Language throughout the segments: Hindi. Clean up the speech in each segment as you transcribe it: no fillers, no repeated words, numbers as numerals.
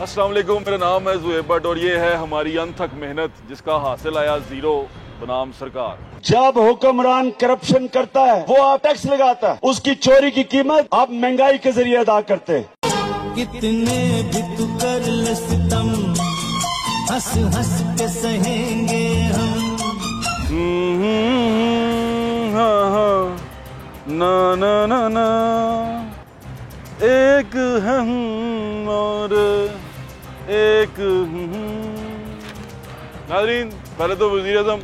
अस्सलाम वालेकुम, मेरा नाम है ज़ुहैब भट्ट और ये है हमारी अनथक मेहनत जिसका हासिल आया जीरो बनाम सरकार। जब हुक्मरान करप्शन करता है वो आप टैक्स लगाता है, उसकी चोरी की कीमत आप महंगाई के जरिए अदा करते हैं। कितने भी तू कर ले सितम, हंस हंस के सहेंगे हम। ना ना ना ना एक हम और एक नाज़रीन, पहले तो वज़ीर-ए-आज़म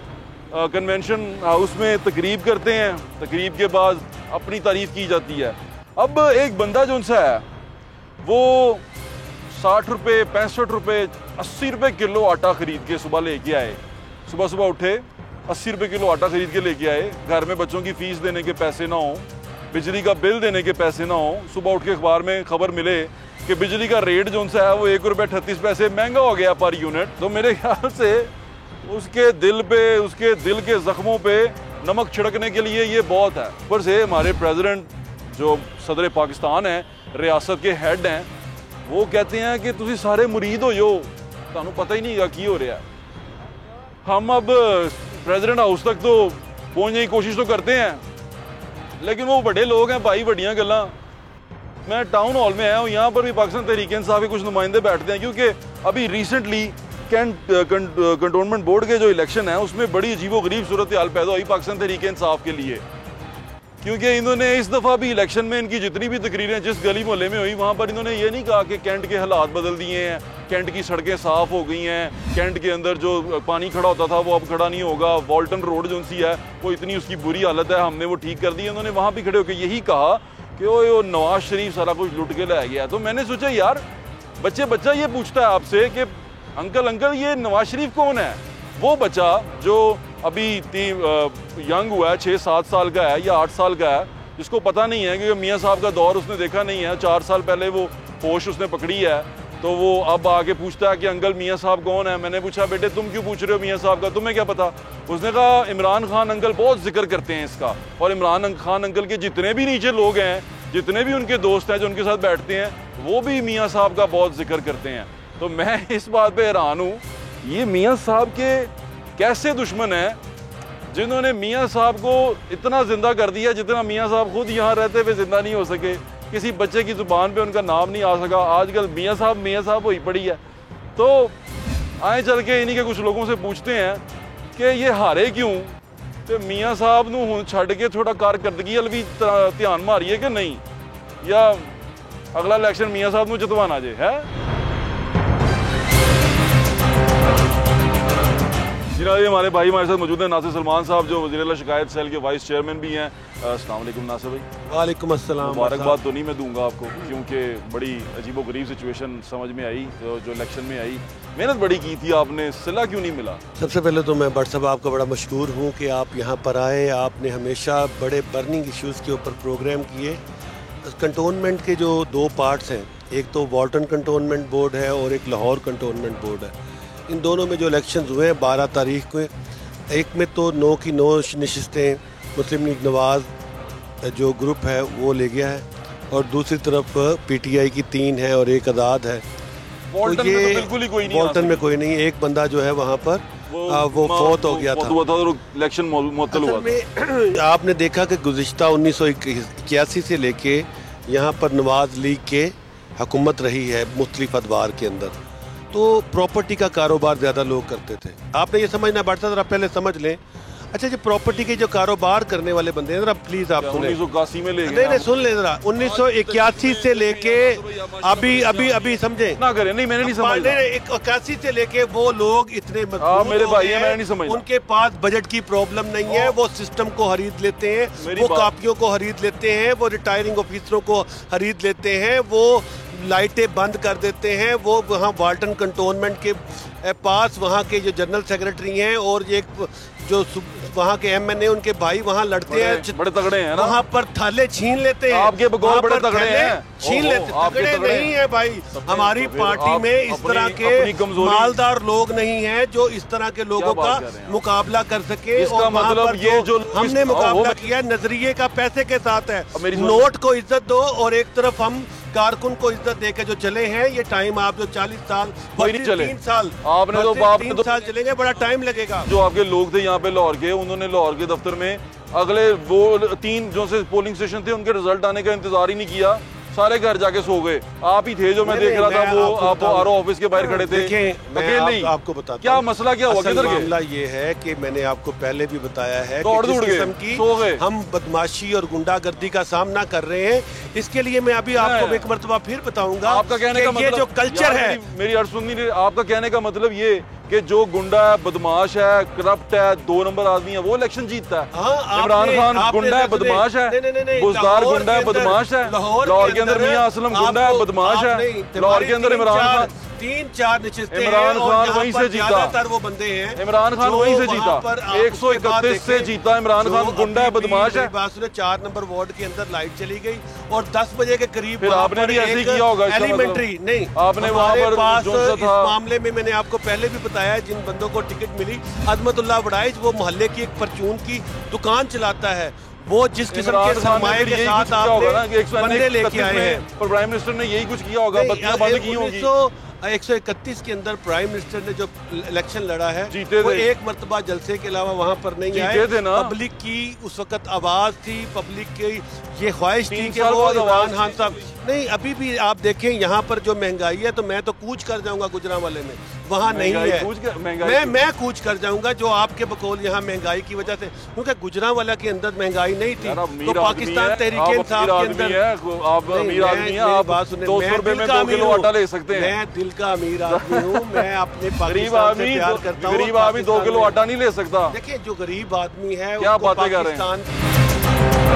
कन्वेंशन हाउस में तकरीब करते हैं, तकरीब के बाद अपनी तारीफ की जाती है। अब एक बंदा जो उनसे है वो 60 रुपये 65 रुपये 80 रुपये किलो आटा ख़रीद के सुबह लेके आए। सुबह सुबह उठे 80 रुपये किलो आटा ख़रीद के लेके आए। घर में बच्चों की फ़ीस देने के पैसे ना हों, बिजली का बिल देने के पैसे ना हों। सुबह उठ के अखबार में खबर मिले कि बिजली का रेट जो उनसे है वो 1 रुपये 38 पैसे महंगा हो गया पर यूनिट। तो मेरे ख्याल से उसके दिल पे, उसके दिल के ज़ख्मों पे नमक छिड़कने के लिए ये बहुत है। ऊपर से हमारे प्रेसिडेंट जो सदर पाकिस्तान हैं, रियासत के हेड हैं, वो कहते हैं कि तुसी सारे मुरीद हो जो तुहानू पता ही नहीं की हो रहा है। हम अब प्रेसिडेंट हाउस तक तो पहुँचने की कोशिश तो करते हैं, लेकिन वो बड़े लोग हैं भाई, बड़ियाँ गल्लां। मैं टाउन हॉल में आया हूँ, यहाँ पर भी पाकिस्तान तहरीक इंसाफ के कुछ नुमाइंदे बैठते हैं, क्योंकि अभी रिसेंटली कंटोनमेंट बोर्ड के जो इलेक्शन है उसमें बड़ी अजीबोगरीब सूरत हाल पैदा हुई पाकिस्तान तहरीक इंसाफ के लिए, क्योंकि इन्होंने इस दफ़ा भी इलेक्शन में इनकी जितनी भी तकरीरें जिस गली मोहल्ले में हुई वहाँ पर इन्होंने ये नहीं कहा कि कैंट के हालात बदल दिए हैं, कैंट की सड़कें साफ़ हो गई हैं, कैंट के अंदर जो पानी खड़ा होता था वो अब खड़ा नहीं होगा, वॉल्टन रोड जो सी है वो इतनी उसकी बुरी हालत है, हमने वो ठीक कर दी। उन्होंने वहाँ भी खड़े होकर यही कहा कि वो नवाज शरीफ सारा कुछ लुट के ला गया। तो मैंने सोचा यार बच्चा ये पूछता है आपसे कि अंकल ये नवाज शरीफ कौन है? वो बच्चा जो अभी यंग हुआ है, 6-7 साल का है या 8 साल का है, जिसको पता नहीं है कि मियाँ साहब का दौर उसने देखा नहीं है, 4 साल पहले वो होश उसने पकड़ी है, तो वो अब आके पूछता है कि अंकल मियाँ साहब कौन है। मैंने पूछा बेटे तुम क्यों पूछ रहे हो मियाँ साहब का, तुम्हें क्या पता? उसने कहा इमरान खान अंकल बहुत जिक्र करते हैं इसका, और इमरान खान अंकल के जितने भी नीचे लोग हैं, जितने भी उनके दोस्त हैं जो उनके साथ बैठते हैं, वो भी मियाँ साहब का बहुत जिक्र करते हैं। तो मैं इस बात पे हैरान हूँ, ये मियाँ साहब के कैसे दुश्मन हैं जिन्होंने मियाँ साहब को इतना ज़िंदा कर दिया जितना मियाँ साहब खुद यहाँ रहते हुए ज़िंदा नहीं हो सके। किसी बच्चे की ज़ुबान पे उनका नाम नहीं आ सका, आजकल मियाँ साहब वही पड़ी है। तो आए चल के इन्हीं के कुछ लोगों से पूछते हैं कि ये हारे क्यों, तो मियाँ साहब नूं हुण छड्ड के थोड़ा कारकर्दगी वाल भी ध्यान मारिए कि नहीं, या अगला इलेक्शन मियाँ साहब नूं जितवाना जे है। जी हमारे भाई हमारे साथ मौजूद हैं नासिर सलमान साहब जो वज़ीर-ए-आला शिकायत सेल के वाइस चेयरमैन भी हैं। अस्सलाम वालेकुम नासिर भाई। वालेकुम अस्सलाम। मुबारकबाद तो नहीं मैं दूंगा आपको, क्योंकि बड़ी अजीबोगरीब सिचुएशन समझ में आई जो इलेक्शन में आई। मेहनत बड़ी की थी आपने, सिला क्यों नहीं मिला? सबसे पहले तो मैं भट्ट साहब आपका बड़ा मशकूर हूँ कि आप यहाँ पर आए। आपने हमेशा बड़े बर्निंग इश्यूज़ के ऊपर प्रोग्राम किए। कंटोनमेंट के जो 2 पार्ट्स हैं, एक तो वॉल्टन कंटोनमेंट बोर्ड है और एक लाहौर कंटोनमेंट बोर्ड है। इन दोनों में जो इलेक्शंस हुए हैं 12 तारीख को, एक में तो 9 की 9 नशिस्तें मुस्लिम लीग नवाज़ जो ग्रुप है वो ले गया है, और दूसरी तरफ PTI की 3 है और 1 आज़ाद है। वॉल्टन में तो बिल्कुल ही कोई नहीं, वॉल्टन में कोई नहीं, एक बंदा जो है वहाँ पर वो फौत हो गया था, इलेक्शन मुअत्तल हुआ था। आपने देखा कि गुज़िश्ता 1981 से लेके यहाँ पर नवाज लीग के हुकूमत रही है मुख्तलिफ अदवार के अंदर, तो प्रॉपर्टी का कारोबार ज़्यादा लोग करते थे। आपने ये समझना बढ़ता, ज़रा पहले समझ लें। अच्छा जी, प्रॉपर्टी के जो कारोबार करने वाले बंदे हैं, ज़रा प्लीज़ आप सुने। 1981 में ले नहीं सुन ले ज़रा, 1981 से लेके अभी समझे ना करें। नहीं मैंने नहीं समझा। 81 से लेके वो लोग इतने मेरे भाई हैं, मैंने नहीं समझा। उनके पास बजट की प्रॉब्लम नहीं है, वो सिस्टम को खरीद लेते हैं, वो कापियों को खरीद लेते हैं, वो रिटायरिंग ऑफिसरों को खरीद लेते हैं, वो लाइटें बंद कर देते हैं, वो वहाँ वाल्टन कंटोनमेंट के पास वहाँ के जो जनरल सेक्रेटरी हैं और एक जो वहाँ के MNA उनके भाई वहाँ लड़ते हैं, बड़े तगड़े हैं ना, वहाँ पर थाले छीन लेते हैं। आपके बगौर बड़े तगड़े हैं, छीन लेते। तगड़े नहीं है भाई, हमारी पार्टी में इस तरह के मालदार लोग नहीं हैं जो इस तरह के लोगों का मुकाबला कर सके। इसका मतलब ये जो हमने मुकाबला किया नजरिए का पैसे के साथ है। नोट को इज्जत दो और एक तरफ हम कारकुन को इज्जत देकर जो चले हैं, ये टाइम आप जो 40 साल कोई नहीं चले। 3 साल आपने तो 3 साल चलेंगे, बड़ा टाइम लगेगा। जो आपके लोग थे यहाँ पे लाहौर के, उन्होंने लाहौर के दफ्तर में अगले वो 3 जो से पोलिंग स्टेशन थे उनके रिजल्ट आने का इंतजार ही नहीं किया, सारे घर जाके सो गए। आप ही थे जो मैं देख रहा था, वो आप आरओ ऑफिस के बाहर खड़े थे अकेले। आपको बताता क्या मसला क्या हुआ, किधर गए? मामला ये है कि मैंने आपको पहले भी बताया है कि दौड़ जिस दौड़ किस्म गए, की सो गए। हम बदमाशी और गुंडागर्दी का सामना कर रहे हैं, इसके लिए मैं अभी आपको एक मरतबा फिर बताऊंगा। आपका कहने का ये मतलब जो कल्चर है, मेरी अर्ज सुननी नहीं, आपका कहने का मतलब ये कि जो गुंडा है, बदमाश है, करप्ट है, 2 नंबर आदमी है, वो इलेक्शन जीतता है। हाँ, इमरान खान गुंडा है, बदमाश है, बुजदार गुंडा है, बदमाश है, लाहौर के अंदर मियां असलम गुंडा है, बदमाश है, लाहौर के अंदर इमरान खान 3-4 नशिस्तें हैं, इमरान और खान यहाँ वहीं पर से जीता। ज्यादातर वो बंदे हैं, इमरान खान जो वहीं से वहाँ पर जीता, आप 131 से देखें, जीता इमरान खान, जो गुंडा है, अभी भी बदमाश है। मेरी बात सुने, 4 नंबर वार्ड के अंदर लाइट चली गई और 10 बजे के करीब फिर वहाँ आपने पर भी ऐसे ही एक किया होगा, इसका मतलब। एलिमेंट्री नहीं, आपने वहाँ हमारे पर पास जो सा इस था। मामले में मैंने आपको पहले भी बताया, जिन बंदों को टिकट मिली, अजमतुल्लाह वड़ाइज, वो मोहल्ले की एक परचून की दुकान चलाता है, वो जिस किस्म के इमरान खान ने सरमाए फिर के यही साथ कुछ किया होगा ना कि आपने बंदे लेके 131 आए में हैं। पर प्राइम मिनिस्टर ने यही कुछ किया होगा, बत्तियां बंद की होंगी। 131 के अंदर प्राइम मिनिस्टर ने जो इलेक्शन लड़ा है, जीते वो थे। एक मरतबा जलसे के अलावा वहां पर नहीं जीते आए। थे ना। पब्लिक की उस वक्त आवाज थी, पब्लिक की ये ख्वाहिश थी 3 कि साल वो बाद आवाज इमरान खान साहब नहीं, अभी भी आप देखें यहाँ पर जो महंगाई है, तो मैं तो कूच कर जाऊंगा गुजरांवाले में, वहाँ नहीं महंगाई है। कूच कर- महंगाई मैं कूच कर जाऊंगा, जो आपके बकौल यहाँ महंगाई की वजह से, क्योंकि गुजरांवाला के अंदर महंगाई नहीं थी, यार, आप तो अमीर पाकिस्तान आदमी तहरीक है, इंसाफ आप के अमीर अंदर आदमी है, आप नहीं, अमीर आदमी हैं, मेरी आप बात सुने, 200 मैं रुपए दिल में का 2 किलो अमीर आटा हूँ। ले सकते हैं। मैं दिल का अमीर आदमी हूँ, मैं अपने गरीब पाकिस्तान से आदमी प्यार करता हूँ। गरीब आदमी 2 किलो आटा नहीं ले सकता। देखिए, जो गरीब आदमी है, क्या उसको बातें कर रहे हैं?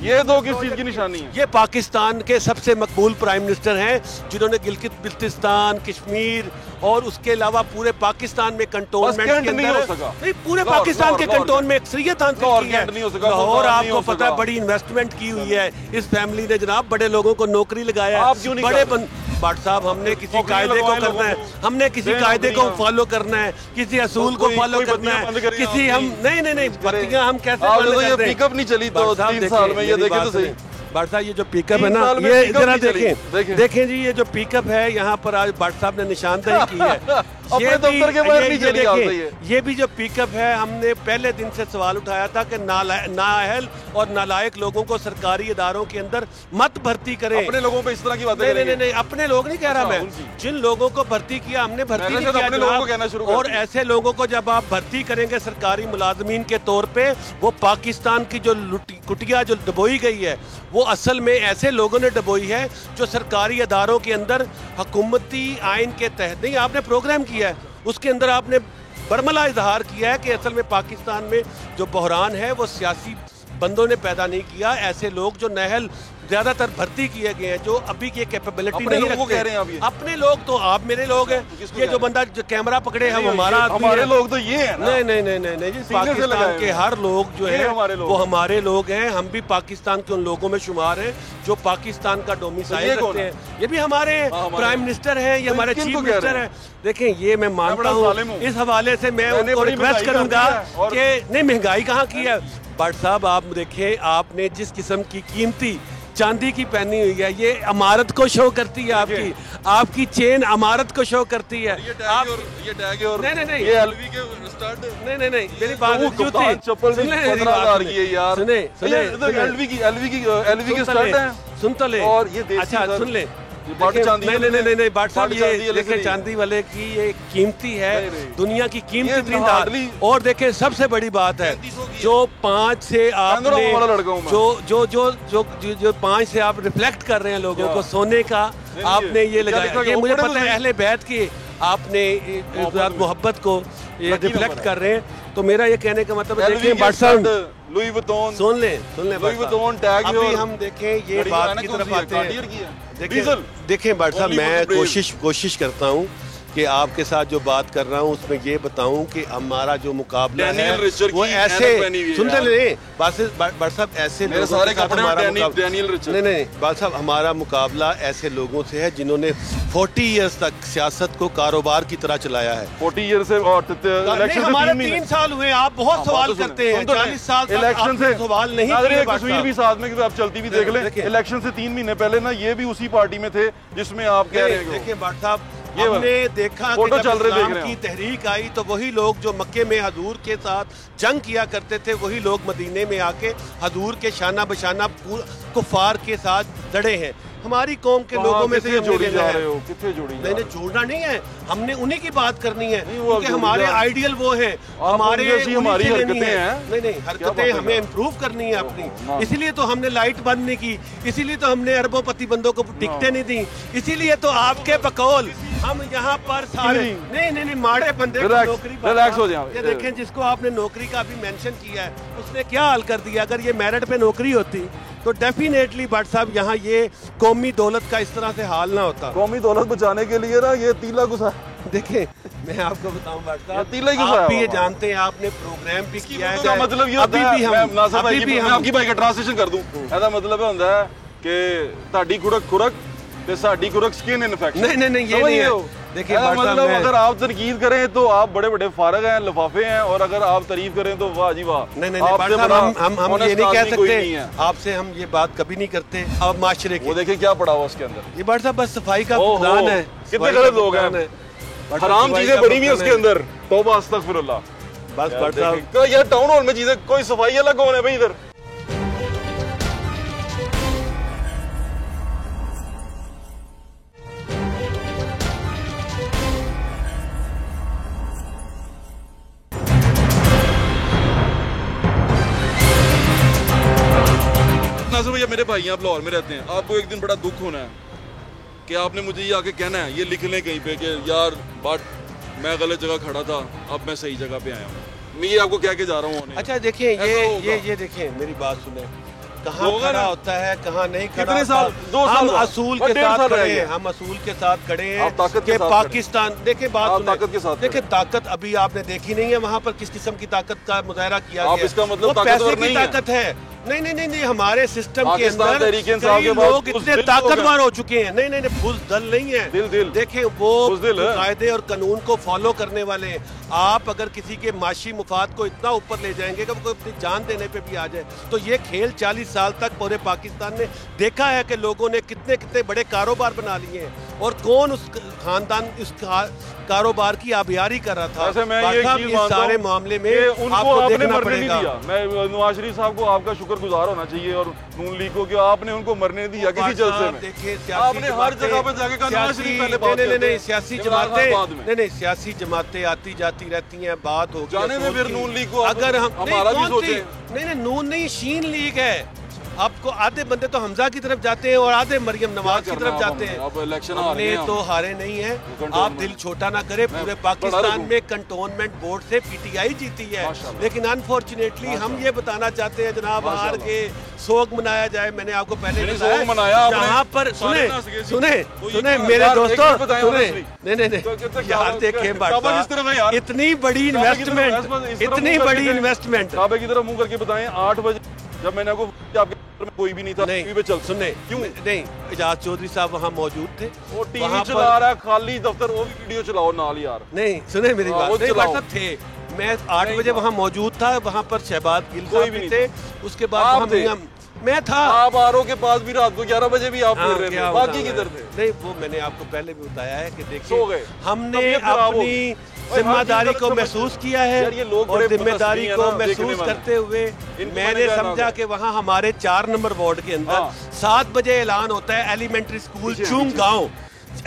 ये तो किस चीज की निशानी है? ये पाकिस्तान के सबसे मकबूल प्राइम मिनिस्टर हैं, जिन्होंने गिलगित बिल्तिस्तान, कश्मीर और उसके अलावा पूरे पाकिस्तान में कंटोनमेंट कैंट के नहीं हो अंदर सका। नहीं, पूरे लाहौर, पाकिस्तान के लाहौर, कंटोन में अक्सरियत हासिल लाहौर की कैंट नहीं हो है। सका, लाहौर मुल्तान नहीं आपको हो पता है सका। बड़ी इन्वेस्टमेंट की हुई है इस फैमिली ने, जनाब बड़े लोगों को नौकरी लगाया। आप क्यों नहीं बड़े कर भट्ट साहब, हमने किसी नौकरियां कायदे को लगवाएं करना लोगों है, को। हमने किसी दें कायदे को नौकरियां। फॉलो करना है, किसी असूल को कोई- फॉलो कोई करना बत्तियां बंद है, करिए, किसी आप हम नहीं बत्तियां हम कैसे आप बंद देखो, ये करते हैं? पिकअप नहीं चली तो भाई साहब 3 साल में, ये मेरी देखें बात तो सही। सुनिए। भाट साहब, ये जो पिकअप 3 है ना, साल में ये पिकअप जरा नहीं चली। देखें, देखें जी, ये जो पिकअप है, यहाँ पर आज भाट साहब ने निशानदेही की है। अपने दफ्तर के बाहर नहीं चली, आप सही है। ये भी जो पिकअप है, हमने पहले दिन से सवाल उठाया था कि नाअहल और नालायक लोगों को सरकारी इदारों के अंदर मत भर्ती करें। अपने लोगों पे इस तरह की बातें नहीं करेंगे। नहीं, अपने लोग नहीं कह रहा मैं, उनकी। जिन लोगों को भर्ती किया हमने भर्ती मैंने नहीं शायद किया अपने लोगों को जनाब। कहना शुरू कर और दिया। ऐसे लोगों को जब आप भर्ती करेंगे सरकारी मुलाजमीन के तौर पे, वो पाकिस्तान की जो कुटिया जो डबोई गई है, वो असल में ऐसे लोगों ने डबोई है जो सरकारी अदारों के अंदर हुकूमती आइन के तहत नहीं, आपने प्रोग्राम किया है, उसके अंदर आपने बरमला इजहार किया है कि असल में पाकिस्तान में जो बहरान है वो सियासी बंदों ने पैदा नहीं किया, ऐसे लोग जो नहल ज्यादातर भर्ती किए गए हैं, जो अभी की कैपेबिलिटी अपने नहीं लोगों को रखते। कह रहे हैं आप ये? अपने लोग तो आप मेरे लोग हैं, किसको ये कह जो रहे बंदा जो कैमरा पकड़े है वो हमारा आदमी हमारे है। लोग तो ये है ना। नहीं जी, सीने से पाकिस्तान लगाए के हुए। हर लोग जो ये है हमारे लोग वो हैं। हमारे लोग हैं, हम भी पाकिस्तान के उन लोगों में शुमार हैं जो पाकिस्तान का तो डोमिसाइल ये कौन रखते है? हैं। ये भी हमारे हाँ, हमारे प्राइम मिनिस्टर हैं, ये तो हमारे किनको चीफ कह रहे मिनिस्टर हैं? हैं। देखें, ये मैं मानता बड़ा जालिम हूँ, हूँ। इस हवाले से मैं मैंने उनको बड़ी रिक्वेस्ट महंगाई करूंगा कर दी है और- कि नहीं, महंगाई कहाँ की है भट्ट साहब, आप देखें, आपने जिस किस्म की कीमती चांदी की पहनी हुई है, ये अमारत को शो करती है, आपकी चेन अमारत को शो करती है। ये आप टैग है और नहीं, ये एलवी के स्टड नहीं, मेरी बात वो जूती कप्तान चप्पल भी सुने, मेरी 15,000 बात की है यार। सुने एलवी के स्टड है। सुन तो ले, और ये देसी अच्छा सर, सुन ले, ये बाटी चांदी है। नहीं भाट साहब, बाटी चांदी ये है, देखें लेकिन चांदी वाले की ये कीमती है, नहीं। दुनिया की कीमती ये तरीन hardly- और देखें सबसे बड़ी बात है, 3500 की है। जो 5 से आपने वाला लड़का हूं मैं। जो 5 से आप रिफ्लेक्ट कर रहे हैं लोगों को सोने का, नहीं, आपने ये क्या लगाया, लिखा ये गया? मुझे वो पढ़े पता है, तो अहले बैत की आपने मोहब्बत को ये लकी रिफ्लेक्ट नंबर कर रहे हैं। तो मेरा ये कहने का मतलब है, एलवी देखिए के भाट साहब, स्टड, लुई वुइटन, सुन ले लुई भाट साहब। वुइटन टैग है अभी और हम देखें ये घड़ी बात लगाना की कौन तरफ सी है? आते हैं। कार्टियर की है? देखिए डीजल। देखें भाट साहब, Only for मैं the brave। कोशिश करता हूँ कि आपके साथ जो बात कर रहा हूँ उसमें ये बताऊं कि हमारा जो मुकाबला है डैनियल रिचर्ड वो की ऐसे ऐनक पहनी हुई है सुनते यार। नहीं बट साहब ऐसे मेरे लोगों सारे के साथ कपड़े हमारा डैनियल रिचर्ड। नहीं बात साहब, हमारा मुकाबला ऐसे लोगों से है जिन्होंने 40 इयर्स तक सियासत को कारोबार की तरह चलाया है। 40 ईयर से और इलेक्शन से हमारे 3 महीने 3 साल हुए, आप बहुत सवाल करते हैं। 40 साल तक इलेक्शन से सवाल नहीं नाज़रीन, किए एक बात तस्वीर साहब। भी साथ में कि आप चलती भी देख लें। देखिए। इलेक्शन से 3 महीने पहले ना ये भी उसी पार्टी में थे जिसमें आप कह रहे हैं कि देखिए बाट साहब, ये हमने देखा फोटो कि चल जब रहे देख इस्लाम रहे की हैं। तहरीक आई तो वही लोग जो मक्के में हजूर के साथ जंग किया करते थे वही लोग मदीने में आके हजूर के शाना बशाना कुफार के साथ लड़े हैं। हमारी कौम के लोगों में से कितने हमने जोड़ी लेना जा है। रहे हो, कितने जोड़ी जा नहीं रहे हो? जोड़ना नहीं है, हमने उन्हीं की बात करनी है नहीं, वो क्योंकि जोड़ी हमारे जा- आइडियल वो हैं, हमारे उनकी ऐसी उन्हीं हमारी से लेनी हरकतें है। हैं। नहीं क्या हरकतें बात हमें है? इम्प्रूव करनी है ना। अपनी, इसीलिए तो हमने लाइट बंद नहीं की, इसीलिए तो हमने अरबोपति बंदों को टिकटें नहीं दी, इसीलिए तो आपके बकौल हम यहाँ पर सारे नहीं माड़े बंदे को Relax, नौकरी relax हो जाओ। ये देखें जिसको आपने नौकरी का अभी मेंशन किया है उसने क्या हाल कर दिया। अगर ये मेरिट पे नौकरी होती तो डेफिनेटली भट्ट साहब यहाँ ये कौमी दौलत का इस तरह से हाल ना होता। कौमी दौलत बचाने के लिए ना ये तीला घुसा। देखिए मैं आपको बताऊं भट्ट साहब, तीला ही घुसाया आप भी ये हुआ। जानते हैं, आपने प्रोग्राम भी किया है। इसका मतलब ये होता अभी है भी मैं हम नासिर भाई अभी की भी मैं हम आपकी भाई का ट्रांसलेशन कर दूं। ਇਹਦਾ मतलब ये ਹੁੰਦਾ है कि ਤੁਹਾਡੀ खुरक ਤੇ ਸਾਡੀ खुरक स्किन इन्फेक्शन। नहीं ये नहीं है। देखिए भट्ट साहब, मतलब अगर आप तनकीद करें तो आप बड़े बड़े फारग हैं, लिफाफे हैं, और अगर आप तारीफ करें तो वाह जी वाह। नहीं आपसे भट्ट साहब, बड़ा हम honest ये नहीं कह आदमी कोई सकते, नहीं है। आपसे हम ये बात कभी नहीं करते। अब माशरे वो की देखिए क्या पड़ा हुआ उसके अंदर, ये भट्ट साहब बस सफाई का ओहो, फुकदान है। कितने सफाई का गलत लोग हैं। फुकदान है। भट्ट साहब, हराम सफाई चीजें का बड़ी हुई उसके फुकदान है। अंदर। तौबा अस्तगफिरुल्लाह। बस भट्ट साहब, तो यार टाउन हॉल में चीजें कोई सफाई अलग कौन है भाई इधर। नाज़र भैया मेरे भाई आप लाहौर में रहते हैं, आपको एक दिन बड़ा दुख होना है कि आपने मुझे ये आके कहना है, ये लिख लें कहीं पे कि यार बट मैं गलत जगह खड़ा था, अब मैं सही जगह पे आया हूँ। मैं ये आपको कह के जा रहा हूँ। अच्छा देखिए ऐसा होगा। ये देखिए मेरी बात सुने, कहाँ होगा खड़ा ना। होता है कहाँ नहीं खड़ा कितने होता। साल? 2 साल हम बाद। असूल और के 1.5 साथ साल रह खड़े गए। हैं, हम असूल के साथ खड़े हैं आप ताकत के कि साथ पाकिस्तान देखिए बात आप सुने, ताकत के साथ देखिए खड़े। ताकत अभी आपने देखी नहीं है, वहाँ पर किस किस्म की ताकत का मुजाहरा किया आप गया। इसका मतलब वो ताकतवर पैसे की नहीं है। ताकत है। नहीं हमारे सिस्टम के पाकिस्तान अंदर तहरीक इंसाफ कई के बाद लोग इतने बुज़दिल लोग ताकतवर हैं। हो चुके हैं। नहीं बुज़दिल नहीं है, दिल। देखें वो बुज़दिल है। कायदे और कानून को फॉलो करने वाले हैं। आप अगर किसी के माशी मुफाद को इतना ऊपर ले जाएंगे कि वो अपनी जान देने पे भी आ जाए, तो ये खेल 40 साल तक पूरे पाकिस्तान में देखा है कि लोगों ने कितने बड़े कारोबार बना लिए हैं और कौन उस खानदान उस कारोबार की आबियारी कर रहा था। वैसे मैं ये बादशाह, चीज़ ये मानता सारे हूं मामले में कि उनको आपको आपने देखना मरने नहीं पड़ेगा। दिया। मैं नवाज शरीफ साहब को आपका शुक्रगुजार होना चाहिए और नून लीग को कि आपने उनको मरने दिया किसी जलसे में। देखिए आपने हर जगह पे जाके कहा नवाज शरीफ पहले बात करते नहीं हैं, सियासी इमरान खान बाद में। जमातें नहीं सियासी जमातें आती जाती रहती हैं, बात होगी जाने दें असूल फिर की। नून लीग को, आप अगर हम हमारा भी कौन सी? सोचें। नहीं नून नहीं शीन लीग है। आपको आधे बंदे तो हमजा की तरफ जाते हैं और आधे मरियम नवाज की करना तरफ अब जाते हमने? हैं। अब इलेक्शन हार हमने गए हम। तो हारे नहीं है। कंटोनमेंट। आप दिल छोटा ना करें, पूरे बड़ा पाकिस्तान रुकूं। में कंटोनमेंट बोर्ड से पीटीआई जीती है, माशाल्लाह। लेकिन अनफॉर्चुनेटली हम ये बताना चाहते हैं जनाब हार माशाल्लाह। के सोग मनाया जाए। मैंने आपको पहले नहीं, बताया सोग मनाया आपने। जहाँ पर सारे नाच गए सुने जी। तो ये सुने क्या- मेरे यार, दोस्तों एक मिनट बताएं सुने honestly। नहीं तो कितना यार क्या- देखें क्या- बात काबा किस तरफ है यार? इतनी बड़ी काबे की तरफ- इन्वेस्टमेंट इस तरफ इतनी मुंह बड़ी करके इन्वेस्टमेंट काबे की तरफ मुंह करके बताएं 8 बजे जब मैंने आपको आपके घर में कोई भी नहीं था, नहीं टीवी पे चल सुने क्यों? नहीं इजाज चौधरी साहब वहाँ मौजूद थे। वो टीवी वहाँ चला पर रहा है खाली दफ्तर, वो भी वीडियो चलाओ नाल यार। नहीं सुने मेरी हाँ, बात वो नहीं चलाओ। बात थे। मैं 8 नहीं बजे था। वहाँ मौजूद था, वहाँ पर शहबाज गिल कोई साहब भी भी नहीं थे। उसके आप बाद थे। मैं था। आप आरओ के पास भी रात को 11 बजे भी आप हाँ, फिर रहे क्या थे, बाकी बताऊं किधर मैं? थे? नहीं वो मैंने आपको पहले भी बताया है कि सो देखिए गए। हमने तबीयत खराब हो अपनी गई। और जिम्मेदारी हर चीज़ को का महसूस किया है यार ये लोग और बड़े जिम्मेदारी मुतस्सिम को हैं ना, देखने महसूस वाले। करते हुए इनको मैंने मैंने समझा कहा कि वहाँ हमारे 4 नंबर वार्ड के अंदर हाँ। 7 बजे ऐलान होता है एलिमेंट्री स्कूल पीछे, चुंग पीछे। गाँव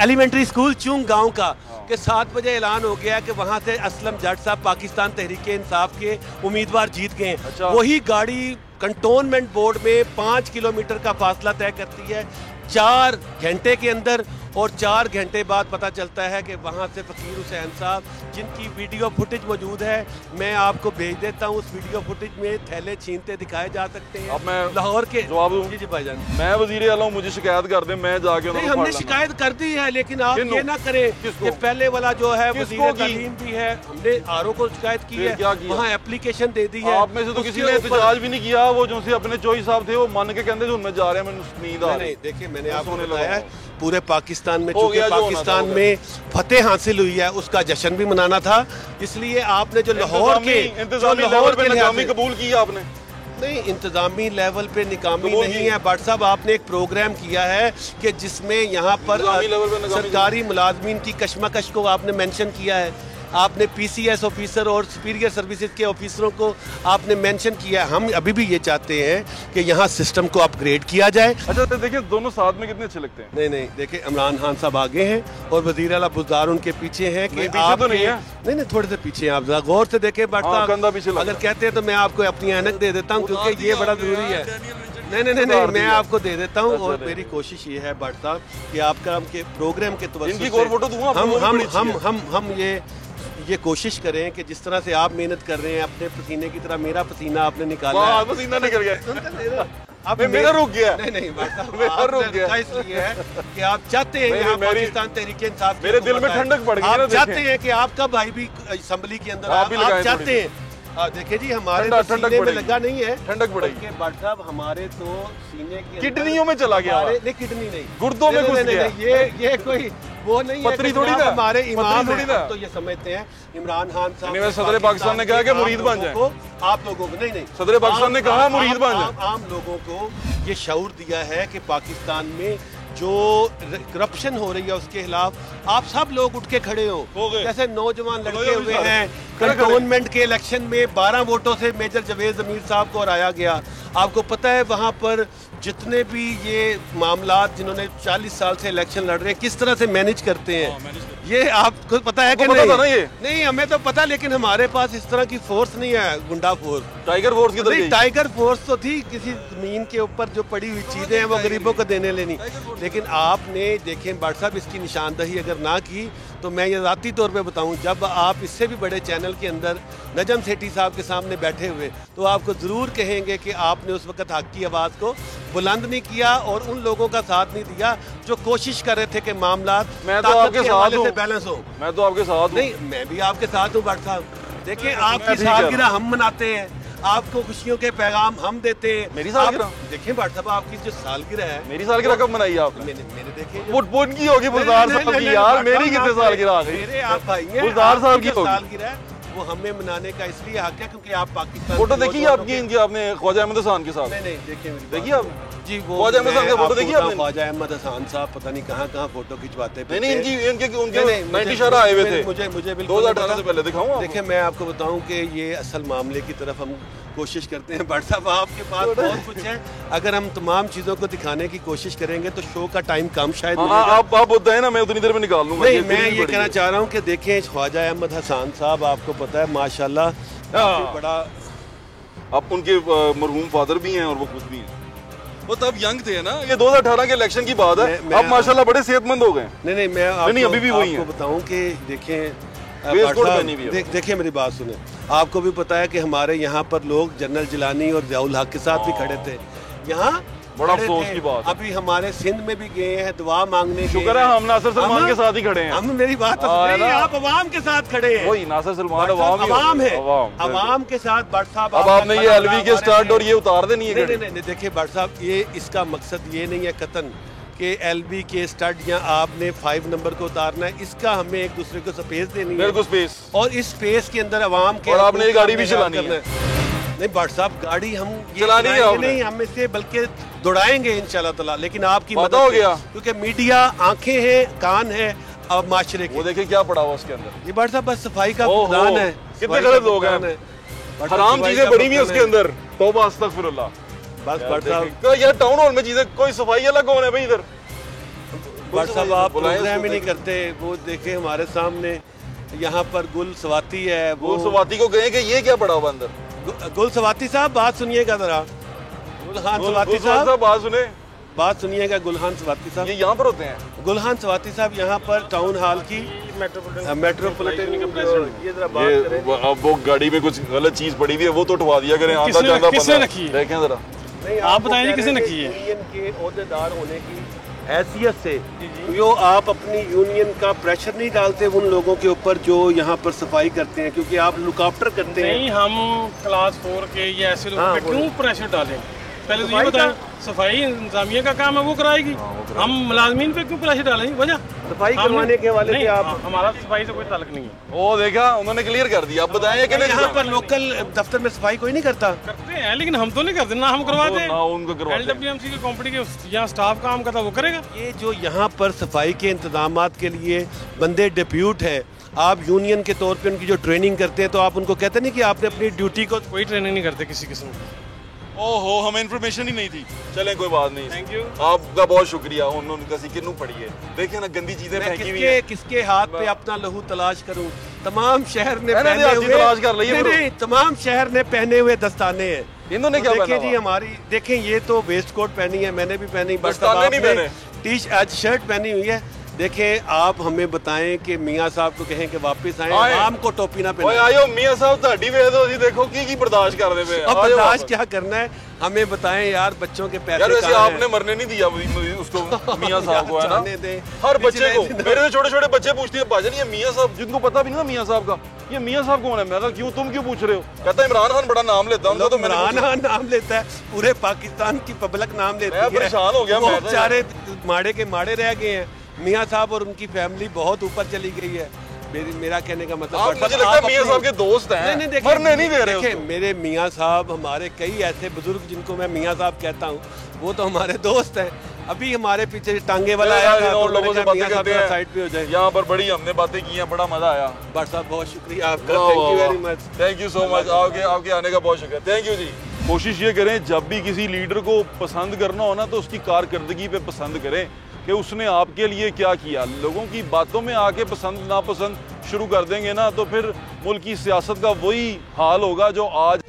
एलिमेंट्री स्कूल चुंग गांव का कि 7 बजे ऐलान हो गया कि वहां से असलम जट साहब पाकिस्तान तहरीक इंसाफ के उम्मीदवार जीत गए। अच्छा। वही गाड़ी कंटोनमेंट बोर्ड में 5 किलोमीटर का फासला तय करती है 4 घंटे के अंदर और 4 घंटे बाद पता चलता है कि वहाँ से फ़कीर हुसैन साहब, जिनकी वीडियो फुटेज मौजूद है, मैं आपको भेज देता हूँ। उस वीडियो फुटेज में थैले छीनते दिखाए जा सकते हैं। अब मैं लाहौर के जवाब दूं? जी भाईजान, मैं वज़ीर आला हूं, मुझे शिकायत कर दें, मैं जाके नहीं, हमने शिकायत कर दी है, लेकिन आप ये ना करें कि पहले वाला जो है वज़ीर तालीम भी है, हमने आरओ को शिकायत की है, वहाँ एप्लीकेशन दे दी है। आप में से तो किसी ने एहतजाज भी नहीं किया। वो जो से अपने चोई साहब थे वो मान के कहते थे मैं जा रहे हैं, मैंने नींद आ रही। नहीं, देखिए मैंने आपको बताया है पूरे पाकिस्तान में, चूंकि पाकिस्तान में फतेह हासिल हुई है, उसका जश्न भी मनाना था, इसलिए आपने जो लाहौर के नाकामी कबूल किया आपने। नहीं, इंतजामी लेवल पे निकामी नहीं है बट साहब, आपने एक प्रोग्राम किया है कि जिसमें यहाँ पर सरकारी मुलाजमीन की कशमकश को आपने मेंशन किया है। आपने पीसीएस ऑफिसर और सुपीरियर सर्विसेज के ऑफिसरों को आपने मेंशन किया है। हम अभी भी ये चाहते हैं कि यहाँ सिस्टम को अपग्रेड किया जाए। अच्छा तो देखिए दोनों साथ में कितने अच्छे लगते हैं। नहीं नहीं, देखिए इमरान खान साहब आगे हैं और वज़ीर आला बुज़दार उनके पीछे हैं कि आप तो नहीं है। नहीं, थोड़े से पीछे हैं आप, गौर से देखें बट साहब, अगर कहते हैं तो मैं आपको अपनी ऐनक दे देता हूँ, क्योंकि ये बड़ा जरूरी है। नहीं, मैं आपको दे देता हूँ। और मेरी कोशिश ये है बट साहब कि आपका के प्रोग्राम के हम ये कोशिश करें कि जिस तरह से आप मेहनत कर रहे हैं, अपने पसीने की तरह मेरा पसीना आपने निकाला है। पसीना निकल गया। अब मेरा रुक गया। नहीं मेरा रुक गया। इसलिए है कि आप चाहते हैं यहाँ पाकिस्तान तहरीक इंसाफ, मेरे दिल में ठंडक पड़ गई। आप चाहते हैं कि आपका भाई भी असेंबली के अंदर, आप चाहते हैं। देखिए जी, हमारे तो सीने में लगा नहीं है, ठंडक पड़ेगी। बट साहब हमारे तो सीने के किडनियों में चला गया। नहीं, किडनी नहीं, गुर्दों में घुस गया। ये कोई वो नहीं है, पत्री थोड़ी ना, हमारे इमाम थोड़ी ना। तो ये समझते हैं इमरान खान साहब, सदर पाकिस्तान ने कहा कि मुरीद बन जाए। आप लोगों को नहीं, सदर पाकिस्तान ने कहा मुरीद बन जाए। आम लोगों को ये शऊर दिया है कि पाकिस्तान में जो करप्शन हो रही है उसके खिलाफ आप सब लोग उठ के खड़े हो। जैसे नौजवान लड़के हुए हैं, कंटोनमेंट के इलेक्शन में 12 वोटों से मेजर जावेद ज़मीर साहब को हराया गया। आपको पता है वहाँ पर जितने भी ये मामलात, जिन्होंने 40 साल से इलेक्शन लड़ रहे हैं, किस तरह से मैनेज करते हैं, ये आपको पता है कि नहीं? हमें तो पता, लेकिन हमारे पास इस तरह की फोर्स नहीं है, गुंडा फोर्स। टाइगर फोर्स की तरह टाइगर फोर्स तो थी, किसी जमीन के ऊपर जो पड़ी हुई चीजें हैं वो गरीबों को देने लेनी। लेकिन आपने देखें बट साहब, इसकी निशानदही अगर ना की तो मैं ये ज़ाती तौर पे बताऊं, जब आप इससे भी बड़े चैनल के अंदर नजम सेठी साहब के सामने बैठे हुए, तो आपको ज़रूर कहेंगे कि आपने उस वक्त हक की आवाज़ को बुलंद नहीं किया और उन लोगों का साथ नहीं दिया जो कोशिश कर रहे थे कि मामला मैं तो आपके साथ हूं, बैलेंस हो। मैं तो आपके साथ हूं। नहीं, मैं भी आपके साथ हूं बट साहब। देखिए, आपकी सालगिरह हम मनाते हैं, आपको खुशियों के पैगाम हम देते हैं। मेरी सालगिरह देखिए बट साहब, आपकी जो सालगिरह है, मेरी सालगिरह कब मनाई आपने? मैंने देखी वो उनकी होगी बुज़दार साहब की। यार मेरी कितने सालगिरह आ गई? मेरे आप भाई हैं, बुज़दार साहब की सालगिरह वो हमें मनाने का इसलिए हक है क्योंकि आप पाकिस्तान। फोटो देखी आपकी इनकी आपने ख्वाजा अहमद हसन के साथ? नहीं, देखिए आप जी, वो ख्वाजा अहमद हसन का फोटो देखी आपने? ख्वाजा अहमद हसन साहब पता नहीं कहाँ फोटो खिंचवाते नहीं, इनके 90 शहरा आए हुए थे। मुझे 2018 से पहले दिखाऊं। देखिए, मैं आपको बताऊं कि ये असल मामले की तरफ हम कोशिश करते हैं बट साहब, आपके पास बहुत कुछ है। अगर हम तमाम चीजों को दिखाने की कोशिश करेंगे तो शो का टाइम कम शायद आप होता है ना, मैं उतनी देर में निकाल लूंगा। नहीं, मैं ये कहना चाह रहा हूँ कि देखें, ख्वाजा अहमद हसन साहब आपको पता है माशाल्लाह बड़ा, अब उनके मरहूम फादर भी हैं और वो खुद भी हैं। वो तब यंग थे ना, ये 2018 के इलेक्शन की बात है। अब माशाल्लाह बड़े सेहतमंद हो गए। नहीं, मैं अभी भी वही आपको बताऊं कि देखें, देखिए मेरी बात सुने, आपको भी पता है कि हमारे यहाँ पर लोग जनरल जिलानी और ज़ियाउल हक के साथ भी खड़े थे। यहाँ बड़ा अफसोस की बात। अभी हमारे सिंध में भी गए हैं दुआ मांगने। शुक्र है हम नासिर सलमान के साथ ही खड़े हैं। हम, मेरी बात सुनिए, आप अवाम के साथ खड़े हैं। वही नासिर सलमान अवाम है, अवाम के साथ। बट साहब, अब आपने ये एलवी के स्टार्ट और ये उतार देनी है। नहीं, देखिए बट साहब, ये इसका मकसद ये नहीं है कतन कि एलबी के स्टड या आपने 5 नंबर को उतारना है। इसका हमें एक दूसरे को स्पेस देनी है, बिल्कुल स्पेस, और इस स्पेस के अंदर अवाम के, और आपने ये गाड़ी भी चलानी है। नहीं बट साहब, गाड़ी हम चलानी है नहीं, हम इससे बल्कि दौड़ाएंगे इंशाल्लाह ताला, लेकिन आपकी मदद हो गया, क्योंकि मीडिया आंखें हैं, कान है अब माशरे के। वो देखिए क्या पड़ा हुआ उसके अंदर। ये बट साहब बस सफाई का फुकदान है। कितने गलत लोग हैं, हराम चीजें बड़ी हुई है उसके अंदर। तौबा अस्तगफिरुल्लाह। बस बट साहब, तो यार टाउन हॉल में चीजें, कोई सफाई वाला कौन है भाई इधर? बट साहब, आप प्रोग्राम ही नहीं करते। वो देखे हमारे सामने यहाँ पर गुल सवाती है, गुल सवाती को गए कि ये क्या पड़ा हुआ अंदर? गुल सवाती साहब बात सुनिएगा जरा। गुल खान सवाती साहब बात सुने। बात सुनिएगा गुलहान स्वाति साहब। ये यहाँ पर होते हैं? गुलहान स्वाति साहब यहाँ पर टाउन हॉल की मेट्रोपॉलिटन ये जरा बात करें। अब वो गाड़ी में कुछ गलत चीज पड़ी हुई है, वो तो उठवा दिया करें। आंदा जांदा किसने रखी है? देखें जरा। आप बताइए जी किसने रखी है? यूनियन के ओहदेदार होने की हैसियत से जो आप अपनी यूनियन का प्रेशर नहीं डालते उन लोगों के ऊपर जो यहाँ पर सफाई करते हैं, क्योंकि आप लुक आफ्टर करते हैं। नहीं, हम क्लास 4 के या ऐसे लोगों पे क्यों प्रेशर डालें? पहले तो ये बताएं, सफाई इंतजामिया का काम है, वो कराएगी। हम मुलाजमीन पे क्यों प्रेशर डालें? वजह सफाई करवाने के वाले से आप हमारा सफाई से कोई ताल्लुक नहीं है। वो देखा, उन्होंने क्लियर कर दिया। आप बताएं कि यहाँ पर लोकल दफ्तर में सफाई कोई नहीं करता? करते हैं, लेकिन हम तो नहीं करते ना, हम करवाते हैं। ना उनको करवाते हैं। LWMC के कंपनी के यहाँ स्टाफ काम करता, वो करेगा। ये जो यहाँ पर सफाई के इंतजामात के लिए बंदे डिप्यूट है, आप यूनियन के तौर पे उनकी जो ट्रेनिंग करते हैं, तो आप उनको कहते नहीं कि आपने अपनी ड्यूटी को। कोई ट्रेनिंग नहीं करते किसी किस्म की। ओहो, हमें इन्फॉर्मेशन ही नहीं थी। चलें कोई बात नहीं। थैंक यू, आपका बहुत शुक्रिया। उन्होंने कसी किन्नू पड़ी है, देखिए ना गंदी चीजें फेंकी हुई हैं। किसके हाथ पे अपना लहू तलाश करूं? तमाम शहर ने मैंने पहने हुए तलाश कर ली है। नहीं, तमाम शहर ने पहने हुए दस्ताने हैं। इन्होंने क्या देखिए पहना जी, हमारी देखें, ये तो वेस्ट कोट पहनी है, मैंने भी पहनी, बट दस्ताने नहीं पहने। टी शर्ट पहनी हुई है। देखें, आप हमें बताएं कि मियाँ साहब को कहें कि वापस आए, आम को टोपी ना पहने। आयो मियाँ साहब ਤੁਹਾਡੀ ਵੇਖ ਦੋ ਜੀ, देखो की बर्दाश्त कर रहे हैं। अब बर्दाश्त क्या करना है, हमें बताएं यार, बच्चों के पैसे यार वैसे कहाँ आपने हैं? मरने नहीं दिया उसको, मियाँ साहब को, है ना? जाने दें। हर बच्चे को, पिछले मेरे से छोटे छोटे बच्चे पूछते हैं भाजन ये मियाँ साहब, जिनको पता भी नहीं ना मियाँ साहब का, ये मियाँ साहब कौन है? मैं कहा क्यों, तुम क्यों पूछ रहे हो? कहता है इमरान खान बड़ा नाम लेता है, तो इमरान खान नाम लेता है, पूरे पाकिस्तान की पब्लिक नाम लेती है। मैं परेशान हो गया। वो बेचारे माड़े के माड़े रह गए हैं। मियाँ साहब और उनकी फैमिली बहुत ऊपर चली गई है। मेरा कहने का मतलब, आप मुझे लगता है मियाँ साहब के दोस्त हैं, मरने नहीं दे रहे देखिए, मेरे मियाँ साहब, हमारे कई ऐसे बुजुर्ग जिनको मैं मियाँ साहब कहता हूँ, वो तो हमारे दोस्त हैं। अभी हमारे पीछे टांगे वाला आया था, और लोगों से बातें करते हैं, साइड पे हो जाए। यहाँ पर बड़ी हमने बातें की हैं, बड़ा मजा आया। भट्ट साहब बहुत शुक्रिया आपका, thank you very much. Thank you so much, आपके आने का बहुत शुक्रिया। थैंक यू जी। कोशिश ये करें जब भी किसी लीडर को पसंद करना हो ना, तो उसकी कारकर्दगी पे पसंद करें कि उसने आपके लिए क्या किया। लोगों की बातों में आके पसंद नापसंद शुरू कर देंगे ना, तो फिर मुल्क की सियासत का वही हाल होगा जो आज।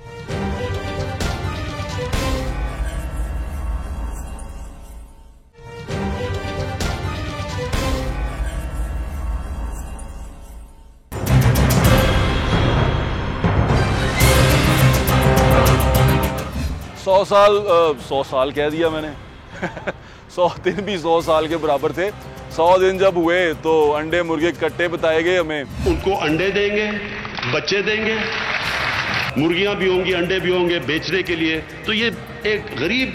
सौ साल कह दिया मैंने 100 दिन भी 100 साल के बराबर थे। 100 दिन जब हुए तो अंडे मुर्गे कट्टे बताए गए हमें। उनको अंडे देंगे, बच्चे देंगे, मुर्गियां भी होंगी, अंडे भी होंगे बेचने के लिए। तो ये एक गरीब,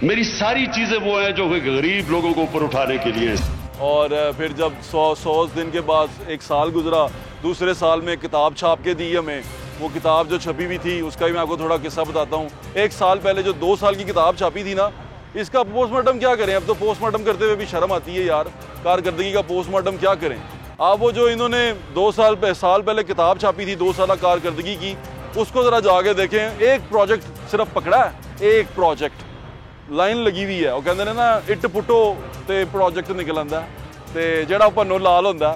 मेरी सारी चीजें वो हैं जो गरीब लोगों को ऊपर उठाने के लिए। और फिर जब 100 दिन के बाद एक साल गुजरा, दूसरे साल में किताब छाप के दी हमें। वो किताब जो छपी हुई थी उसका भी मैं आपको थोड़ा किस्सा बताता हूँ। एक साल पहले जो 2 साल की किताब छापी थी ना, इसका पोस्टमार्टम क्या करें? अब तो पोस्टमार्टम करते हुए भी शर्म आती है यार, कारकर्दगी का पोस्टमार्टम क्या करें। आप वो जो इन्होंने 2 साल पहले किताब छापी थी 2 साल कारकर्दगी की, उसको ज़रा जाके देखें। एक प्रोजेक्ट सिर्फ पकड़ा है, एक प्रोजेक्ट, लाइन लगी हुई है। वो कहते हैं ना, इट पुटो तो प्रोजेक्ट निकल आता है, तो जेड़ा भन्नो लाल होंदा।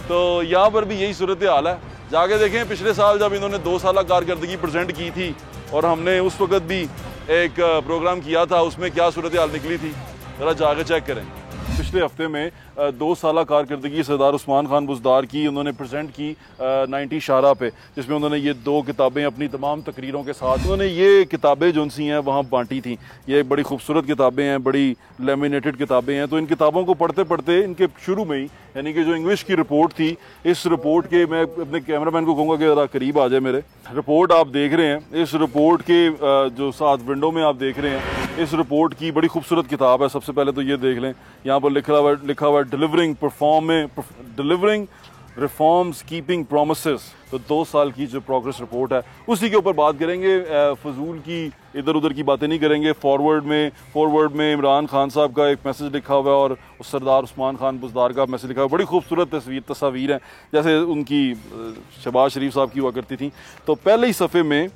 तो यहाँ पर भी यही सूरत हाल है। जाके देखें पिछले साल जब इन्होंने 2 साल कारकर्दगी प्रेजेंट की थी, और हमने उस वक्त भी एक प्रोग्राम किया था, उसमें क्या सूरत हाल निकली थी, ज़रा जाके चेक करें। पिछले हफ्ते में 2 साल कारकर्दगी सरदार उस्मान खान बुज़दार की उन्होंने प्रेजेंट की 90 शारा पे, जिसमें उन्होंने ये 2 किताबें अपनी तमाम तकरीरों के साथ उन्होंने ये किताबें जो सी हैं वहाँ बांटी थी। ये बड़ी खूबसूरत किताबें हैं, बड़ी लेमिनेटेड किताबें हैं। तो इन किताबों को पढ़ते पढ़ते इनके शुरू में ही, यानी कि जो इंग्लिश की रिपोर्ट थी, इस रिपोर्ट के, मैं अपने कैमरामैन को कहूँगा कि ज़रा करीब आ जाए मेरे, रिपोर्ट आप देख रहे हैं। इस रिपोर्ट के जो साथ विंडो में आप देख रहे हैं, इस रिपोर्ट की बड़ी खूबसूरत किताब है। सबसे पहले तो ये देख लें, यहाँ पर लिखा हुआ डिलीवरिंग रिफॉर्म्स कीपिंग प्रोमिसेस। तो 2 साल की जो प्रोग्रेस रिपोर्ट है उसी के ऊपर बात करेंगे। फजूल की इधर उधर की बातें नहीं करेंगे। फॉरवर्ड में इमरान खान साहब का एक मैसेज लिखा हुआ है और सरदार उस्मान खान बुज़दार का मैसेज लिखा हुआ है। बड़ी खूबसूरत तस्वीर हैं, जैसे उनकी शहबाज शरीफ साहब की हुआ करती थी। तो पहले ही सफ़े में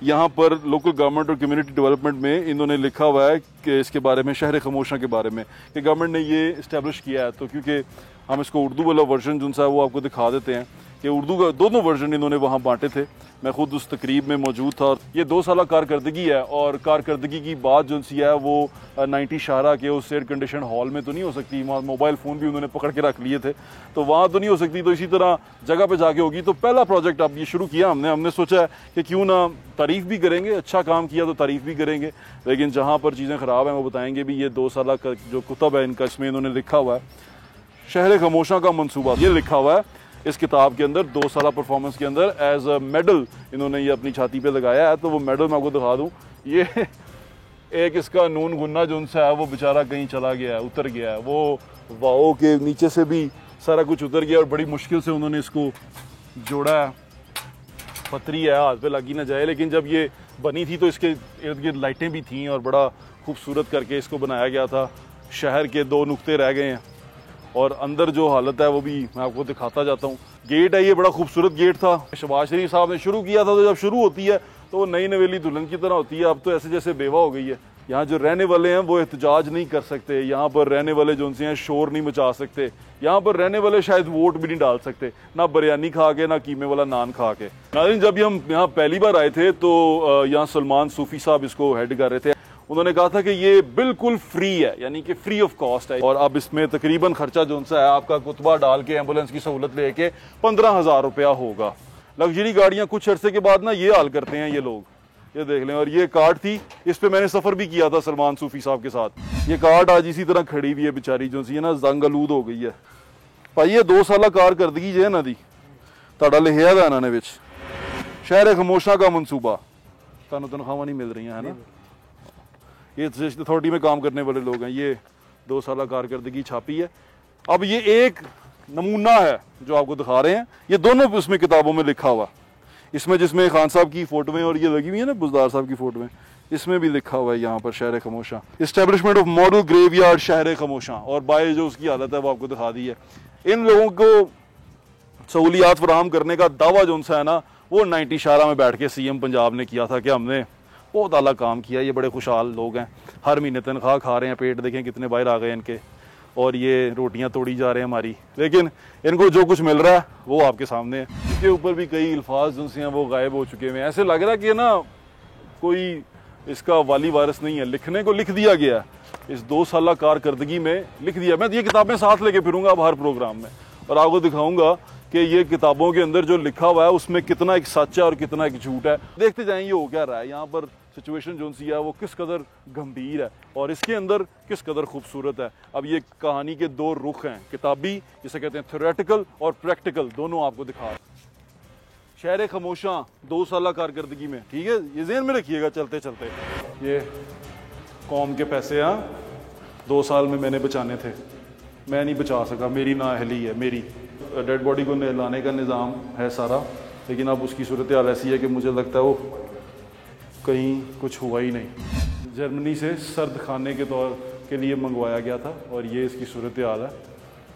यहाँ पर लोकल गवर्नमेंट और कम्युनिटी डेवलपमेंट में इन्होंने लिखा हुआ है कि इसके बारे में, शहर खामोशा के बारे में, कि गवर्नमेंट ने ये इस्टेब्लिश किया है। तो क्योंकि हम इसको उर्दू वाला वर्जन जो सा है वो आपको दिखा देते हैं। कि उर्दू का दोनों वर्जन इन्होंने वहाँ बांटे थे। मैं खुद उस तकरीब में मौजूद था। ये 2 साल कारकर्दगी है, और कारकर्दगी की बात जो सी है वो 90 शाहरा के उस एयर कंडीशन हॉल में तो नहीं हो सकती, वहाँ मोबाइल फ़ोन भी उन्होंने पकड़ के रख लिए थे, तो वहाँ तो नहीं हो सकती, तो इसी तरह जगह पे जाके होगी। तो पहला प्रोजेक्ट अब ये शुरू किया हमने सोचा है कि क्यों ना तारीफ़ भी करेंगे, अच्छा काम किया तो तारीफ़ भी करेंगे, लेकिन जहाँ पर चीज़ें ख़राब हैं वो बताएंगे भी। ये 2 साल का जो कुतब है इनका, इसमें इन्होंने लिखा हुआ है शहर खामोशा का मंसूबा, ये लिखा हुआ है इस किताब के अंदर। 2 साल परफॉर्मेंस के अंदर एज अ मेडल इन्होंने ये अपनी छाती पे लगाया है। तो वो मेडल मैं आपको दिखा दूं, ये एक इसका नून गुन्ना जो उनसे है वो बेचारा कहीं चला गया है, उतर गया है, वो वाओ के नीचे से भी सारा कुछ उतर गया, और बड़ी मुश्किल से उन्होंने इसको जोड़ा है। पतरी है, हाथ पे लगी ना जाए, लेकिन जब ये बनी थी तो इसके इर्द गिर्द लाइटें भी थीं और बड़ा खूबसूरत करके इसको बनाया गया था। शहर के 2 नुक्ते रह गए हैं, और अंदर जो हालत है वो भी मैं आपको दिखाता जाता हूँ। गेट है, ये बड़ा खूबसूरत गेट था, शहबाज शरीफ साहब ने शुरू किया था। तो जब शुरू होती है तो वो नई नवेली दुल्हन की तरह होती है। अब तो ऐसे जैसे बेवा हो गई है। यहाँ जो रहने वाले हैं वो एहतजाज नहीं कर सकते, यहाँ पर रहने वाले जो उनसे हैं शोर नहीं मचा सकते, यहाँ पर रहने वाले शायद वोट भी नहीं डाल सकते, ना बिरयानी खा के ना कीमे वाला नान खा के। नाज़रीन, जब हम यहाँ पहली बार आए थे तो यहाँ सलमान सूफी साहब इसको हेड कर रहे थे। उन्होंने कहा था कि ये बिल्कुल फ्री है, यानी कि फ्री ऑफ कॉस्ट है, और अब इसमें तकरीबन खर्चा जो सा है आपका कुतबा डाल के एम्बुलेंस की सहूलत लेके 15,000 रुपया होगा। लग्जरी गाड़ियां कुछ अरसे के बाद ना ये हाल करते हैं ये लोग, ये देख लें। और ये कार्ड थी, इस पे मैंने सफर भी किया था सलमान सूफी साहब के साथ। ये कार्ड आज इसी तरह खड़ी हुई है बेचारी, जो सी है ना जंग आलूद हो गई है। भाई ये 2 साल कारकर्दगी जो है ना दी ताड़ा लिखिया था इन्होंने विच, शहर खामोशा का मनसूबा, तुहानू तनख्वाहां नहीं मिल रही है ना, ये अथॉरिटी में काम करने वाले लोग हैं। ये 2 साल कारकर्दगी छापी है। अब ये एक नमूना है जो आपको दिखा रहे हैं, ये दोनों उसमें किताबों में लिखा हुआ, इसमें जिसमें खान साहब की फोटोएं और ये लगी हुई है ना बुजदार साहब की फोटोएं, इसमें भी लिखा हुआ है यहाँ पर शहर खामोशा, इस्टेब्लिशमेंट ऑफ मॉडल ग्रेवयार्ड शहर खामोशा, और बाय जो उसकी हालत है वो आपको दिखा दी है। इन लोगों को सहूलियात फराहम करने का दावा जो उनसे है ना वो 90 शाहरा में बैठ के CM पंजाब ने किया था कि हमने बहुत आला काम किया, ये बड़े खुशहाल लोग हैं, हर महीने तनख्वाह खा रहे हैं, पेट देखें कितने बाहर आ गए इनके, और ये रोटियां तोड़ी जा रहे हैं हमारी, लेकिन इनको जो कुछ मिल रहा है वो आपके सामने है। इसके ऊपर भी कई अल्फाज जिनसे हैं वो गायब हो चुके हैं। ऐसे लग रहा है कि ना कोई इसका वाली वारिस नहीं है, लिखने को लिख दिया गया, इस 2 साल कारकर्दगी में लिख दिया। मैं ये किताबें साथ लेके फिरूंगा अब हर प्रोग्राम में, और आपको दिखाऊंगा कि ये किताबों के अंदर जो लिखा हुआ है उसमें कितना एक सच है और कितना एक झूठ है। देखते जाएं ये हो क्या रहा है, यहाँ पर सिचुएशन जो सी है वो किस कदर गंभीर है और इसके अंदर किस कदर खूबसूरत है। अब ये कहानी के 2 रुख हैं, किताबी जिसे कहते हैं थ्योरेटिकल और प्रैक्टिकल, दोनों आपको दिखा। शहर खामोशा 2 साल कारकर्दगी में, ठीक है, ये ज़हन में रखिएगा चलते चलते। ये कौम के पैसे 2 साल में मैंने बचाने थे, मैं नहीं बचा सका, मेरी नाअहली है, मेरी डेड बॉडी को नहलाने का निज़ाम है सारा, लेकिन अब उसकी सूरत हाल ऐसी है कि मुझे लगता है वो कहीं कुछ हुआ ही नहीं। जर्मनी से सर्द खाने के तौर के लिए मंगवाया गया था, और ये इसकी सूरत हाल है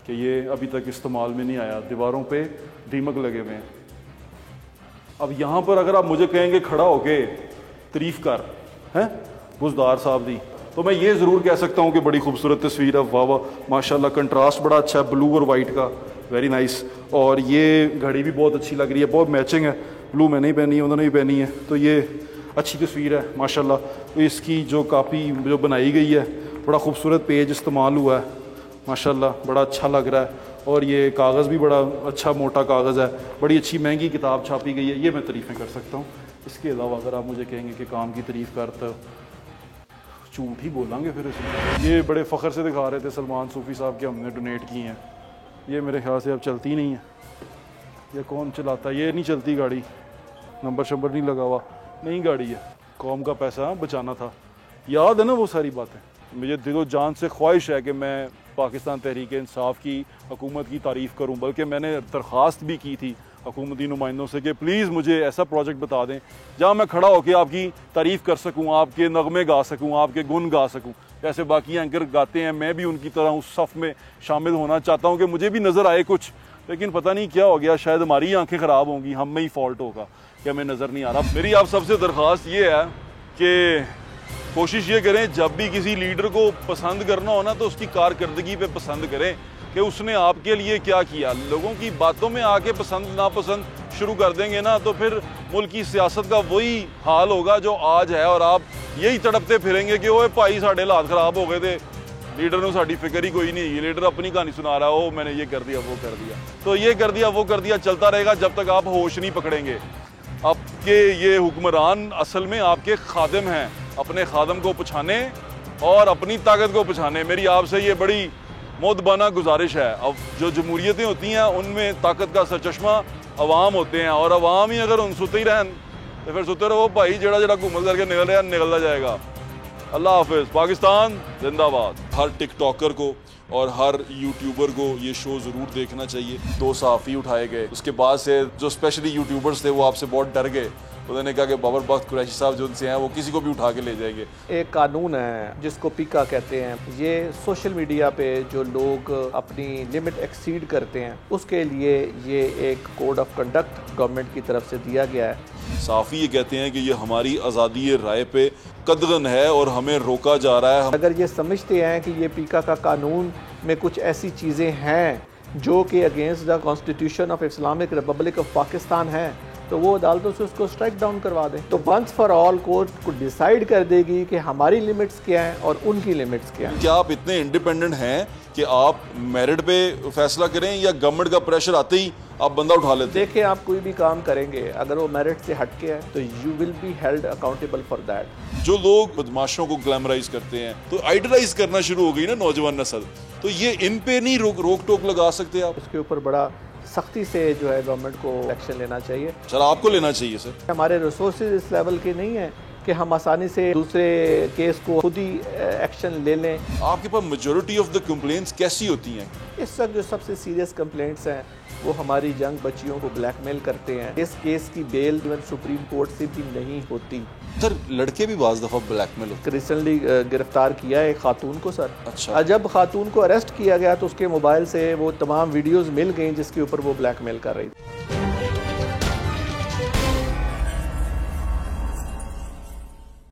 कि ये अभी तक इस्तेमाल में नहीं आया, दीवारों पे दीमक लगे हुए हैं। अब यहाँ पर अगर आप मुझे कहेंगे खड़ा होके तारीफ कर हैं बुजदार साहब दी, तो मैं ये ज़रूर कह सकता हूँ कि बड़ी खूबसूरत तस्वीर है, वाह वाह माशाल्लाह, कंट्रास्ट बड़ा अच्छा है ब्लू और वाइट का, वेरी नाइस। और ये घड़ी भी बहुत अच्छी लग रही है, बहुत मैचिंग है, ब्लू मैंने ही पहनी है, उन्होंने भी पहनी है, तो ये अच्छी तस्वीर है माशाल्लाह। तो इसकी जो कापी जो बनाई गई है, बड़ा खूबसूरत पेज इस्तेमाल हुआ है माशाल्लाह, बड़ा अच्छा लग रहा है, और ये कागज़ भी बड़ा अच्छा मोटा कागज़ है, बड़ी अच्छी महंगी किताब छापी गई है, ये मैं तारीफ़ें कर सकता हूँ। इसके अलावा अगर आप मुझे कहेंगे कि काम की तारीफ़ कर, तो झूठ ही बोलेंगे फिर इसमें। ये बड़े फ़ख्र से दिखा रहे थे सलमान सूफी साहब के हमने डोनेट किए हैं, ये मेरे ख्याल से अब चलती नहीं है, ये कौन चलाता है, ये नहीं चलती गाड़ी, नंबर शंबर नहीं लगा हुआ, नई गाड़ी है, कौम का पैसा बचाना था, याद है ना वो सारी बातें। मुझे दिलो जान से ख्वाहिश है कि मैं पाकिस्तान तहरीक इंसाफ की हुकूमत की तारीफ़ करूं, बल्कि मैंने दरख्वास्त भी की थी हुकूमती नुमाइंदों से कि प्लीज़ मुझे ऐसा प्रोजेक्ट बता दें जहाँ मैं खड़ा होकर आपकी तारीफ़ कर सकूँ, आपके नगमे गा सकूँ, आपके गुन गा सकूँ, जैसे बाकी एंकर गाते हैं, मैं भी उनकी तरह उस सफ़ में शामिल होना चाहता हूँ कि मुझे भी नज़र आए कुछ, लेकिन पता नहीं क्या हो गया, शायद हमारी आंखें ख़राब होंगी, हम में ही फॉल्ट होगा कि हमें नज़र नहीं आ रहा। मेरी आप सबसे दरख्वास्त ये है कि कोशिश ये करें जब भी किसी लीडर को पसंद करना हो ना तो उसकी कारकर्दगी पे पसंद करें, कि उसने आपके लिए क्या किया। लोगों की बातों में आके पसंद नापसंद शुरू कर देंगे ना, तो फिर मुल्क की सियासत का वही हाल होगा जो आज है, और आप यही तड़पते फिरेंगे कि ओए भाई साढ़े हालात खराब हो गए थे, लीडर ने साड़ी फिक्र ही कोई नहीं, लीडर अपनी कहानी सुना रहा है, ओ मैंने ये कर दिया वो कर दिया, तो ये कर दिया वो कर दिया चलता रहेगा जब तक आप होश नहीं पकड़ेंगे। आपके ये हुक्मरान असल में आपके खादिम हैं, अपने खादम को पछाने और अपनी ताकत को पछाने। मेरी आपसे ये बड़ी मोदबाना गुजारिश है। अब जो जमहूरियतें होती हैं उनमें ताकत का सरचश्मा अवाम होते हैं, और अवाम ही अगर उन सुते ही रहन तो फिर सुते रहो भाई, जड़ा जड़ा घूमल करके निकल रहा निकलता जाएगा। अल्लाह हाफिज़। पाकिस्तान जिंदाबाद। हर टिकटॉकर को और हर यूट्यूबर को ये शो ज़रूर देखना चाहिए। 2 सहाफ़ी उठाए गए, उसके बाद से जो स्पेशली यूट्यूबर्स थे वो आपसे बहुत डर गए, उन्होंने कहा कि बाबर बख्त कुरैशी साहब जो उनसे हैं वो किसी को भी उठा के ले जाएंगे। एक कानून है जिसको पीका कहते हैं, ये सोशल मीडिया पे जो लोग अपनी लिमिट एक्सीड करते हैं उसके लिए ये एक कोड ऑफ कंडक्ट गवर्नमेंट की तरफ से दिया गया है। साफ़ी ये कहते हैं कि ये हमारी आज़ादी राय पे कदगन है और हमें रोका जा रहा है। अगर ये समझते हैं कि ये पीका का कानून में कुछ ऐसी चीज़ें हैं जो कि against the constitution of Islamic Republic of Pakistan है, तो वो अदालतों से उसको स्ट्राइक डाउन करवा दें। तो वंस फॉर ऑल कोर्ट को डिसाइड कर देगी कि हमारी लिमिट्स क्या हैं और उनकी लिमिट्स क्या हैं। क्या आप इतने इंडिपेंडेंट हैं कि आप मेरिट पे फैसला करें, या गवर्नमेंट का प्रेशर आते ही आप बंदा उठा लेते हैं? देखिए, आप कोई भी काम करेंगे अगर वो मेरिट से हट के है तो you will be held accountable for that. जो लोग बदमाशों को ग्लैमराइज करते हैं तो आइडलाइज करना शुरू हो गई ना नौजवान नस्ल, तो ये इन पे नहीं रोक टोक लगा सकते आप? इसके ऊपर बड़ा सख्ती से जो है गवर्नमेंट को एक्शन लेना चाहिए। सर आपको लेना चाहिए सर। हमारे रिसोर्सेज इस लेवल के नहीं है कि हम आसानी से दूसरे केस को खुद ही एक्शन ले लें। आपके पास मेजॉरिटी ऑफ द कंप्लेंट्स कैसी होती हैं? इस वक्त जो सबसे सीरियस कंप्लेंट्स हैं वो हमारी यंग बच्चियों को ब्लैकमेल करते हैं। इस केस की बेल इवन सुप्रीम कोर्ट से भी नहीं होती। सर लड़के भी बाज़ दफ़ा ब्लैकमेल होते हैं। रिसेंटली गिरफ्तार किया है एक खातून को सर। अच्छा। जब खातून को अरेस्ट किया गया तो उसके मोबाइल से वो तमाम वीडियोस मिल गई जिसके ऊपर वो ब्लैकमेल कर रही थी।